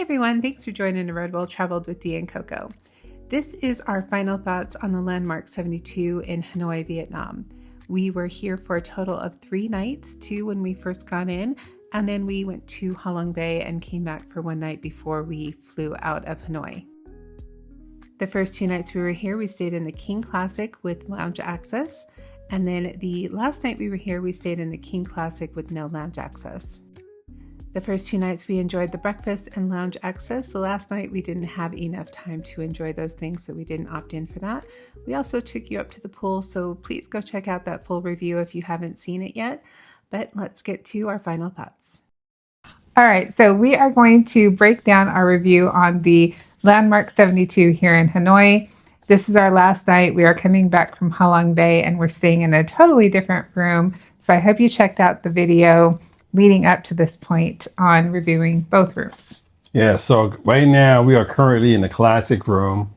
everyone, thanks for joining A Road Well Traveled with Dee and Coco. This is our final thoughts on the Landmark 72 in Hanoi, Vietnam. We were here for a total of 3 nights, 2 when we first got in, and then we went to Ha Long Bay and came back for 1 night before we flew out of Hanoi. The first 2 nights we were here, we stayed in the King Classic with lounge access, and then the last night we were here, we stayed in the King Classic with no lounge access. The first 2 nights we enjoyed the breakfast and lounge access. The last night we didn't have enough time to enjoy those things, so we didn't opt in for that. We also took you up to the pool, so please go check out that full review if you haven't seen it yet. But let's get to our final thoughts. All right, so we are going to break down our review on the Landmark 72 here in Hanoi. This is our last night. We are coming back from Ha Long Bay and we're staying in a totally different room. So I hope you checked out the video leading up to this point on reviewing both rooms. Yeah, so right now we are currently in the classic room.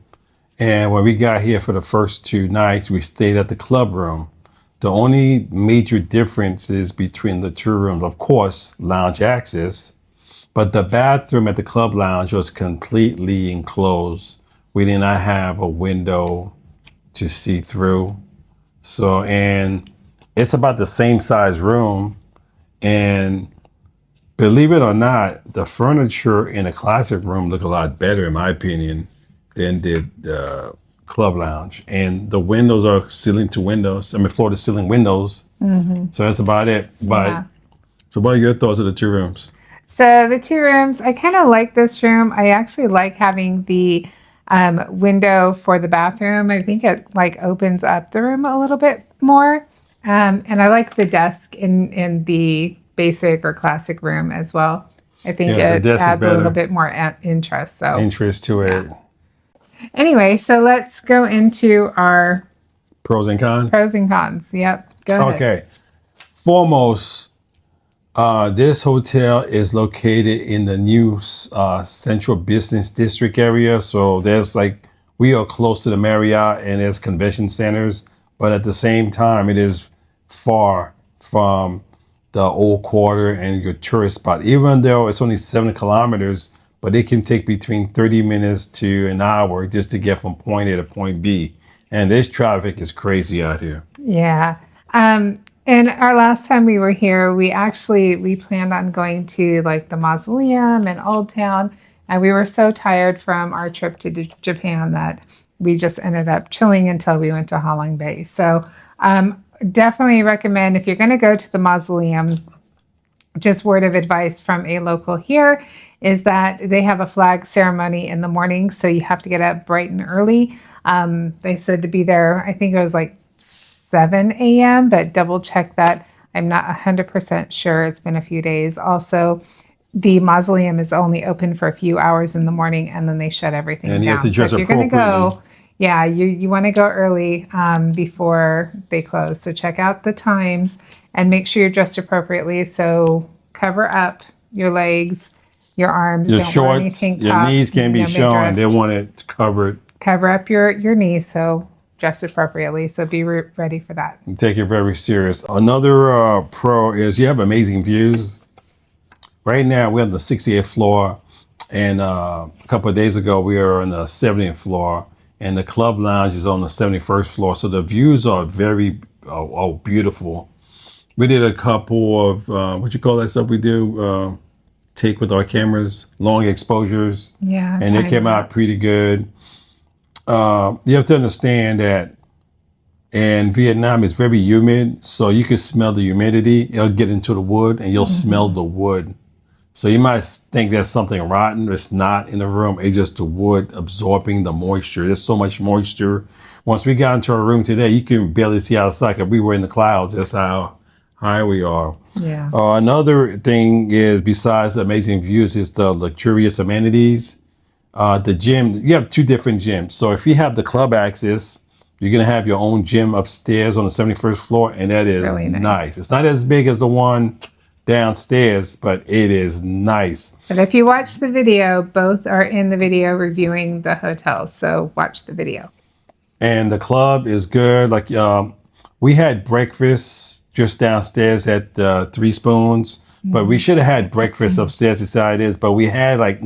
And when we got here for the first 2 nights, we stayed at the club room. The only major difference is between the 2 rooms, of course, lounge access, but the bathroom at the club lounge was completely enclosed. We did not have a window to see through. So, and it's about the same size room. And believe it or not, the furniture in the classic room looked a lot better, in my opinion, than did the club lounge. And the windows are ceiling to windows. I mean, floor to ceiling windows. Mm-hmm. So that's about it. But yeah. So what are your thoughts of the 2 rooms? So the 2 rooms, I kind of like this room. I actually like having the window for the bathroom. I think it like opens up the room a little bit more. And I like the desk in the basic or classic room as well. I think it adds a little bit more interest. So interest to it. Yeah. Anyway, so let's go into our pros and cons. Pros and cons. Yep. Go ahead. Okay. Foremost, this hotel is located in the new Central Business District area. So there's we are close to the Marriott and there's convention centers, but at the same time, it is far from the old quarter and your tourist spot. Even though it's only 7 kilometers, but it can take between 30 minutes to an hour just to get from point A to point B. And this traffic is crazy out here. Yeah. And our last time we were here, we planned on going to the mausoleum and Old Town. And we were so tired from our trip to Japan that we just ended up chilling until we went to Ha Long Bay. So definitely recommend, if you're going to go to the mausoleum, just word of advice from a local here is that they have a flag ceremony in the morning. So you have to get up bright and early. They said to be there, I think it was 7 a.m., but double check that. I'm not 100% sure. It's been a few days. Also, the mausoleum is only open for a few hours in the morning and then they shut everything down. And you have to dress so if you're going to go, yeah, you want to go early before they close. So check out the times and make sure you're dressed appropriately. So cover up your legs, your arms, your shorts, your knees can't be shown. They want it covered. Cover up your knees. So dress appropriately. So be ready for that. You take it very serious. Another pro is you have amazing views. Right now we're on the 68th floor, and a couple of days ago we were on the 70th floor. And the club lounge is on the 71st floor. So the views are very beautiful. We did a couple of, what you call that stuff we do? Take with our cameras, long exposures. Yeah. And it came out pretty good. You have to understand that in Vietnam, it's very humid. So you can smell the humidity. It'll get into the wood and you'll smell the wood. So you might think there's something rotten. It's not in the room. It's just the wood absorbing the moisture. There's so much moisture. Once we got into our room today, you can barely see outside because we were in the clouds. That's how high we are. Yeah. Another thing is, besides the amazing views, is the luxurious amenities. The gym, you have 2 different gyms. So if you have the club access, you're going to have your own gym upstairs on the 71st floor. And that is really nice. It's not as big as the one downstairs, but it is nice. But if you watch the video, both are in the video reviewing the hotels. So watch the video. And the club is good. We had breakfast just downstairs at 3 Spoons. But we should have had breakfast upstairs beside this. But we had like,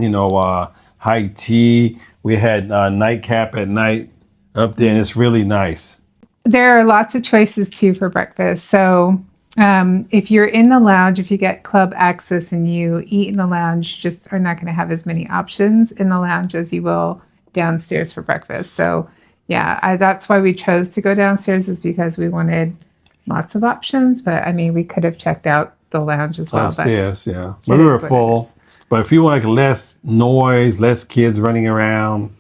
high tea. We had nightcap at night up there, and it's really nice. There are lots of choices too for breakfast. So if you're in the lounge, if you get club access and you eat in the lounge, just are not going to have as many options in the lounge as you will downstairs for breakfast. So yeah, that's why we chose to go downstairs, is because we wanted lots of options. But I mean, we could have checked out the lounge as well. Upstairs, yeah. But we were full. But if you want like less noise, less kids running around,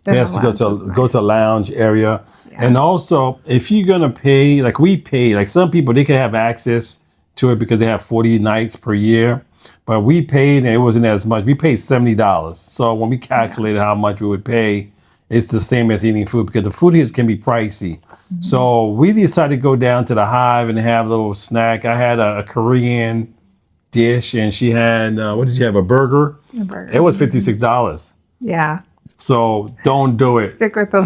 we have to go to a lounge area. Yeah. And also, if you're gonna pay, like we pay, like some people, they can have access to it because they have 40 nights per year. But we paid, and it wasn't as much. We paid $70. So when we calculated how much we would pay, it's the same as eating food, because the food here can be pricey. Mm-hmm. So we decided to go down to the Hive and have a little snack. I had a Korean dish, and she had, what did you have, a burger? A burger. It was $56. Yeah. So don't do it. Stick with the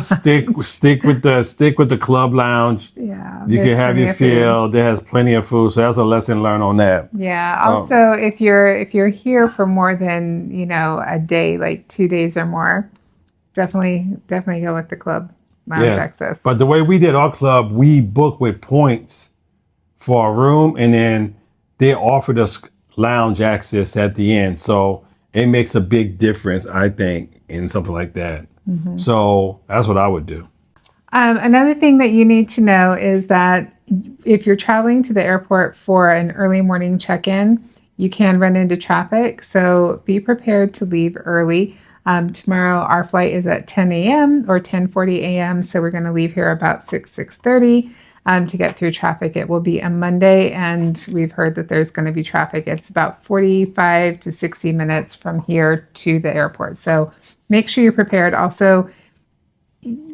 stick with the club lounge. Yeah. You can have your fill. There has plenty of food. So that's a lesson learned on that. Yeah. Also, if you're here for more than, a day, like 2 days or more, definitely go with the club lounge access. But the way we did our club, we booked with points for a room, and then they offered us lounge access at the end. So it makes a big difference, I think, in something like that. Mm-hmm. So that's what I would do. Another thing that you need to know is that if you're traveling to the airport for an early morning check-in, you can run into traffic. So be prepared to leave early. Tomorrow, our flight is at 10 a.m. or 10:40 a.m. So we're going to leave here about 6:30 to get through traffic. It will be a Monday, and we've heard that there's going to be traffic. It's about 45 to 60 minutes from here to the airport. So make sure you're prepared. Also,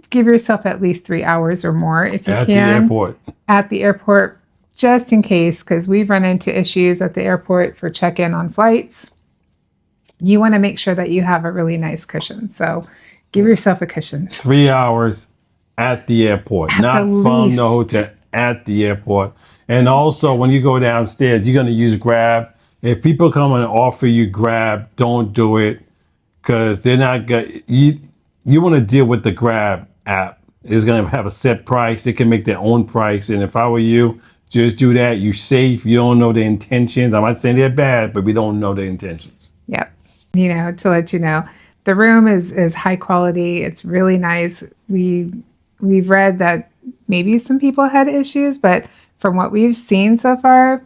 give yourself at least 3 hours or more if you can. At the airport, just in case, because we've run into issues at the airport for check-in on flights. You want to make sure that you have a really nice cushion. So give yourself a cushion. 3 hours at the airport, not from the hotel, at the airport. And also, when you go downstairs, you're going to use Grab. If people come and offer you Grab, don't do it, because they're not good. You want to deal with the Grab app. It's going to have a set price. They can make their own price. And if I were you, just do that. You're safe. You don't know the intentions. I'm not saying they're bad, but we don't know the intentions. Yep. To let you know, the room is high quality. It's really nice. We've read that maybe some people had issues, but from what we've seen so far,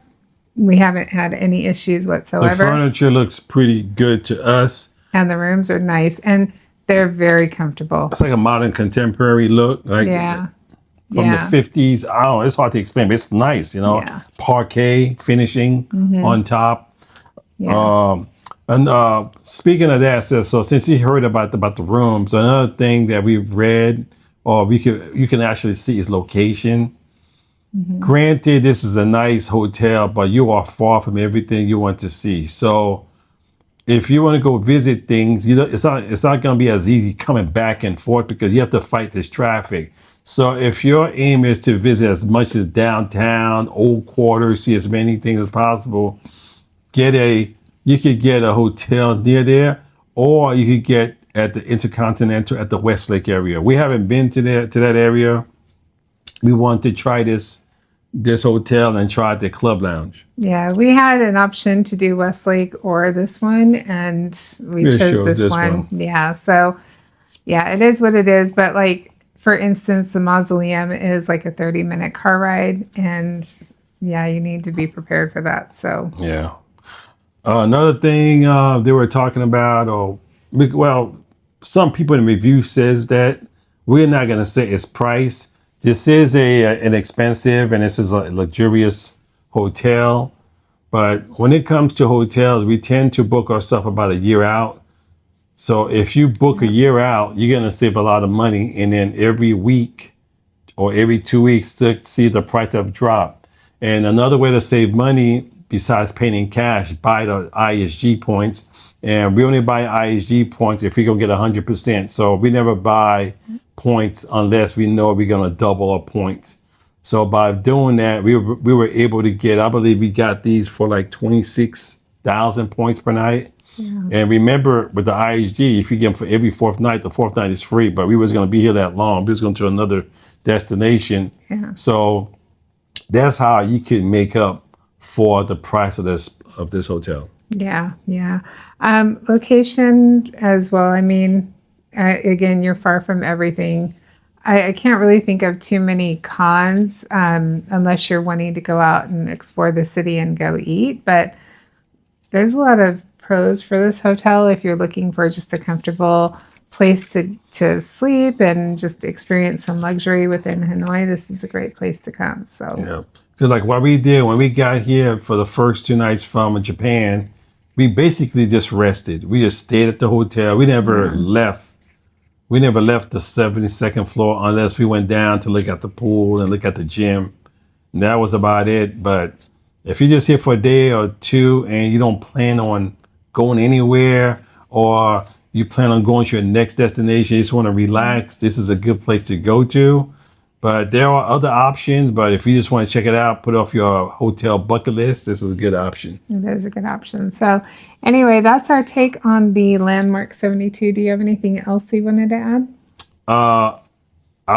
we haven't had any issues whatsoever. The furniture looks pretty good to us. And the rooms are nice, and they're very comfortable. It's like a modern contemporary look. Like from the 50s. I don't know. It's hard to explain, but it's nice, Parquet finishing on top. Yeah. And speaking of that, so since you heard about the rooms, another thing that we've read, or you can actually see is location. Mm-hmm. Granted, this is a nice hotel, but you are far from everything you want to see. So if you want to go visit things, it's not going to be as easy coming back and forth, because you have to fight this traffic. So if your aim is to visit as much as downtown, old quarters, see as many things as possible, you could get a hotel near there, or you could get at the InterContinental at the Westlake area. We haven't been to that area. We want to try this hotel and try the club lounge. Yeah, we had an option to do Westlake or this one, and we chose this one. Yeah, so yeah, it is what it is. But like, for instance, the mausoleum is like a 30-minute car ride, and yeah, you need to be prepared for that. So yeah. Another thing they were talking about, some people in review says that we're not going to say its price. This is an expensive, and this is a luxurious hotel. But when it comes to hotels, we tend to book ourselves about a year out. So if you book a year out, you're going to save a lot of money. And then every week or every 2 weeks to see the price have dropped. And another way to save money, besides paying in cash, buy the ISG points. And we only buy ISG points if we're going to get 100%. So we never buy points unless we know we're going to double our points. So by doing that, we were able to get, I believe we got these for like 26,000 points per night. Yeah. And remember, with the IHG, if you get them for every fourth night, the fourth night is free. But we was going to be here that long. We was going to another destination. Yeah. So that's how you can make up for the price of this hotel. Yeah. Yeah. Location as well. I mean, again, you're far from everything. I can't really think of too many cons unless you're wanting to go out and explore the city and go eat. But there's a lot of pros for this hotel if you're looking for just a comfortable place to sleep and just experience some luxury within Hanoi. This is a great place to come. So Yeah. Because like what we did when we got here for the first 2 nights from Japan, we basically just rested. We just stayed at the hotel. We never left. We never left the 72nd floor unless we went down to look at the pool and look at the gym. And that was about it. But if you're just here for a day or two and you don't plan on going anywhere, or you plan on going to your next destination, you just want to relax, this is a good place to go to. But there are other options. But if you just want to check it out, put off your hotel bucket list, this is a good option. it is a good option. So anyway, that's our take on the Landmark 72. Do you have anything else you wanted to add? I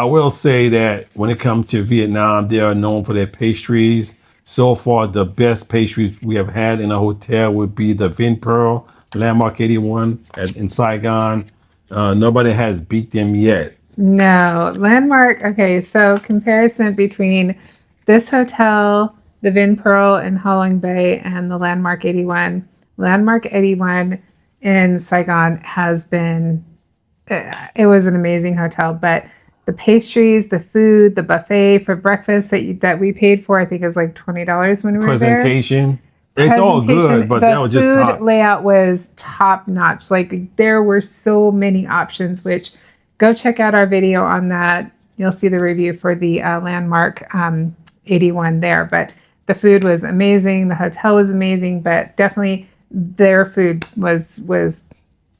will say that when it comes to Vietnam, they are known for their pastries. So far, the best pastries we have had in a hotel would be the Vinpearl Landmark 81 in Saigon. Nobody has beat them yet. No, Landmark. Okay, so comparison between this hotel, the Vinpearl in Ha Long Bay, and the Landmark 81. Landmark 81 in Saigon has been, it was an amazing hotel, but the pastries, the food, the buffet for breakfast that we paid for, I think it was like $20 when we were there. Presentation. It's all good, but that was just the top. food layout was top notch. Like there were so many options, which go check out our video on that. You'll see the review for the Landmark 81 there. But the food was amazing. The hotel was amazing, but definitely their food was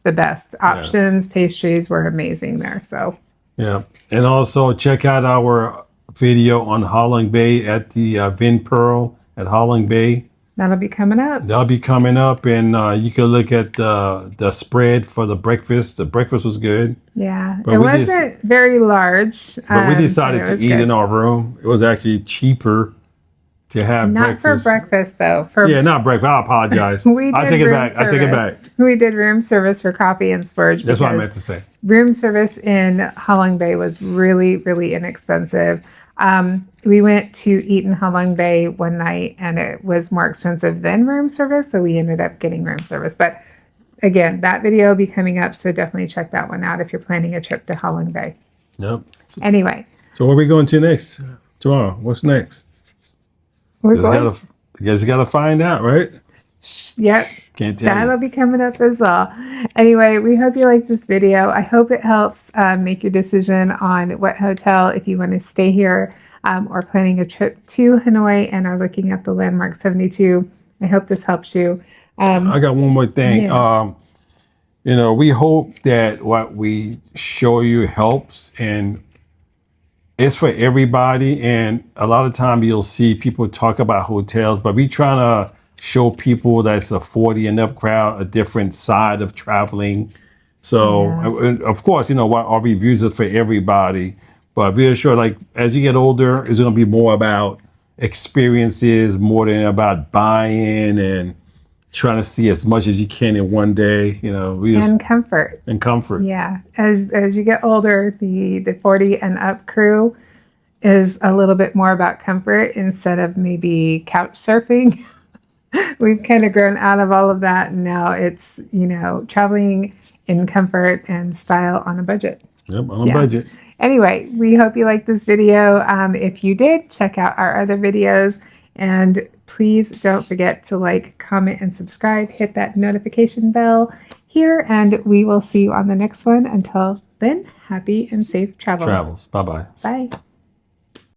the best. Options, yes. Pastries were amazing there. So yeah, and also check out our video on Ha Long Bay at the Vinpearl at Ha Long Bay. That'll be coming up. That'll be coming up, and you can look at the spread for the breakfast. The breakfast was good. Yeah, but it wasn't very large. But we decided to eat in our room. It was actually cheaper to have breakfast. Not for breakfast, though. Not breakfast. I apologize. I take it back. I take it back. We did room service for coffee and splurge. That's what I meant to say. Room service in Ha Long Bay was really, really inexpensive. We went to eat in Ha Long Bay one night, and it was more expensive than room service, so we ended up getting room service. But again, that video will be coming up, so definitely check that one out if you're planning a trip to Ha Long Bay. Yep. Anyway. So where are we going to next? Tomorrow. What's next? You guys got to find out, right? Yep. Can't tell That'll be coming up as well. Anyway, we hope you like this video. I hope it helps make your decision on what hotel, if you want to stay here or planning a trip to Hanoi and are looking at the Landmark 72. I hope this helps you. I got one more thing. Yeah. We hope that what we show you helps, and it's for everybody. And a lot of time you'll see people talk about hotels, but we trying to show people that's a 40 and up crowd a different side of traveling. So of course, what our reviews are for everybody, but be assured, like as you get older, it's going to be more about experiences more than about buying and trying to see as much as you can in one day. And comfort. And comfort. Yeah. As you get older, the 40 and up crew is a little bit more about comfort instead of maybe couch surfing. We've kind of grown out of all of that, and now it's, traveling in comfort and style on a budget. Yep, on a budget. Anyway, we hope you liked this video. If you did, check out our other videos, and please don't forget to like, comment, and subscribe. Hit that notification bell here, and we will see you on the next one. Until then, happy and safe travels. Bye-bye. Bye.